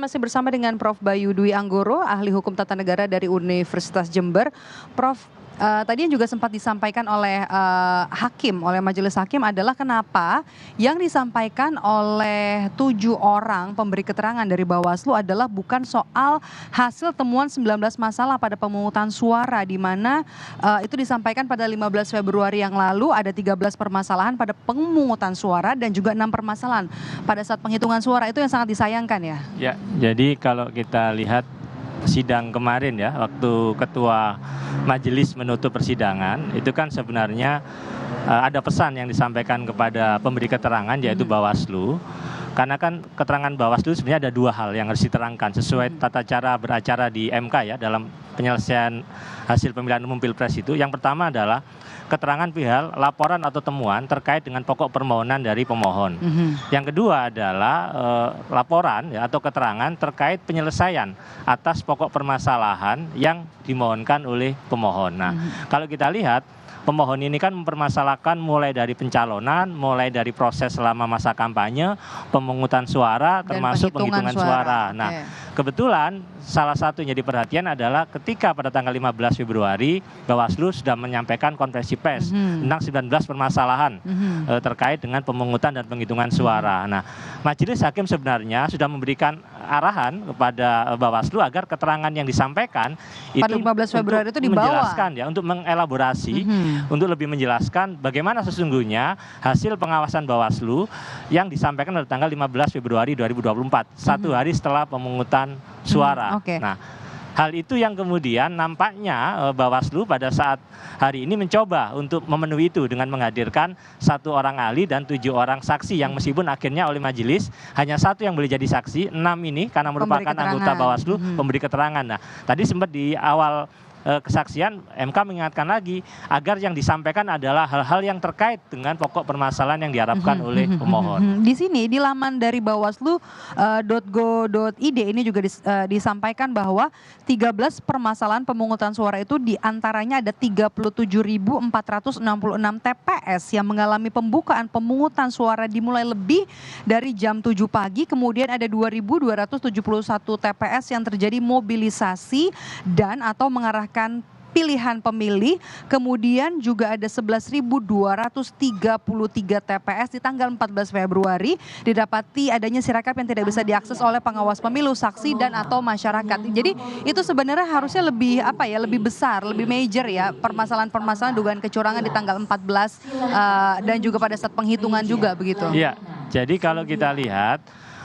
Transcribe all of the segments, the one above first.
Masih bersama dengan Prof. Bayu Dwi Anggoro, ahli hukum tata negara dari Universitas Jember. Prof, tadi yang juga sempat disampaikan oleh oleh majelis hakim adalah kenapa yang disampaikan oleh 7 orang pemberi keterangan dari Bawaslu adalah bukan soal hasil temuan 19 masalah pada pemungutan suara, di mana itu disampaikan pada 15 Februari yang lalu ada 13 permasalahan pada pemungutan suara dan juga 6 permasalahan pada saat penghitungan suara. Itu yang sangat disayangkan ya. Ya, jadi kalau kita lihat sidang kemarin ya, waktu ketua majelis menutup persidangan, itu kan sebenarnya ada pesan yang disampaikan kepada pemberi keterangan yaitu Bawaslu. Karena kan keterangan Bawaslu sebenarnya ada 2 hal yang harus diterangkan sesuai tata cara beracara di MK ya dalam penyelesaian hasil pemilihan umum Pilpres itu. Yang pertama adalah keterangan perihal laporan atau temuan terkait dengan pokok permohonan dari pemohon. Yang kedua adalah laporan ya, atau keterangan terkait penyelesaian atas pokok permasalahan yang dimohonkan oleh pemohon. Nah, kalau kita lihat pemohon ini kan mempermasalahkan mulai dari pencalonan, mulai dari proses selama masa kampanye, pemungutan suara, termasuk penghitungan suara. Nah, kebetulan salah satu yang jadi perhatian adalah ketika pada tanggal 15 Februari Bawaslu sudah menyampaikan konferensi pers tentang 19 permasalahan terkait dengan pemungutan dan penghitungan suara. Nah, majelis hakim sebenarnya sudah memberikan arahan kepada Bawaslu agar keterangan yang disampaikan pada 15 Februari itu dibawa, menjelaskan ya, untuk mengelaborasi, untuk lebih menjelaskan bagaimana sesungguhnya hasil pengawasan Bawaslu yang disampaikan pada tanggal 15 Februari 2024, 1 hari setelah pemungutan suara. Nah, hal itu yang kemudian nampaknya Bawaslu pada saat hari ini mencoba untuk memenuhi itu dengan menghadirkan 1 orang ahli dan 7 orang saksi yang meskipun akhirnya oleh majelis hanya 1 yang boleh jadi saksi, 6 ini karena merupakan anggota Bawaslu pemberi keterangan. Nah, tadi sempat di awal kesaksian MK mengingatkan lagi agar yang disampaikan adalah hal-hal yang terkait dengan pokok permasalahan yang diharapkan oleh pemohon. Di sini di laman dari bawaslu.go.id ini juga disampaikan bahwa 13 permasalahan pemungutan suara itu diantaranya ada 37.466 TPS yang mengalami pembukaan pemungutan suara dimulai lebih dari jam 7 pagi, kemudian ada 2.271 TPS yang terjadi mobilisasi dan atau mengarahkan pilihan pemilih, kemudian juga ada 11.233 TPS di tanggal 14 Februari didapati adanya sirekap yang tidak bisa diakses oleh pengawas pemilu, saksi dan atau masyarakat. Jadi itu sebenarnya harusnya lebih lebih besar, lebih major ya, permasalahan-permasalahan dugaan kecurangan di tanggal 14 dan juga pada saat penghitungan juga begitu. Iya. Jadi kalau kita lihat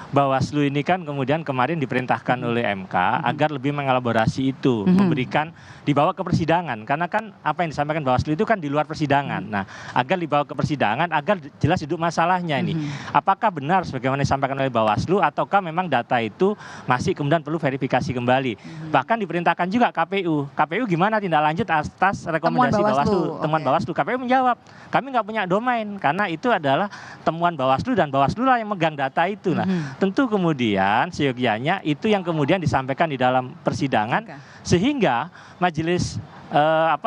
Bawaslu ini kan kemudian kemarin diperintahkan oleh MK agar lebih mengelaborasi itu, memberikan dibawa ke persidangan, karena kan apa yang disampaikan Bawaslu itu kan di luar persidangan. Nah, agar dibawa ke persidangan agar jelas duduk masalahnya ini. Apakah benar sebagaimana disampaikan oleh Bawaslu ataukah memang data itu masih kemudian perlu verifikasi kembali. Bahkan diperintahkan juga KPU. KPU gimana tindak lanjut atas rekomendasi Bawaslu, temuan Bawaslu. KPU menjawab, kami nggak punya domain karena itu adalah temuan Bawaslu dan Bawaslu lah yang megang data itu. Nah, tentu kemudian seyogianya itu yang kemudian disampaikan di dalam persidangan sehingga majelis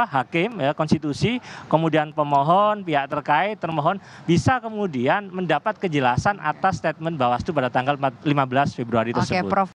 hakim ya, konstitusi, kemudian pemohon, pihak terkait, termohon bisa kemudian mendapat kejelasan atas statement Bawaslu pada tanggal 15 Februari tersebut. Prof.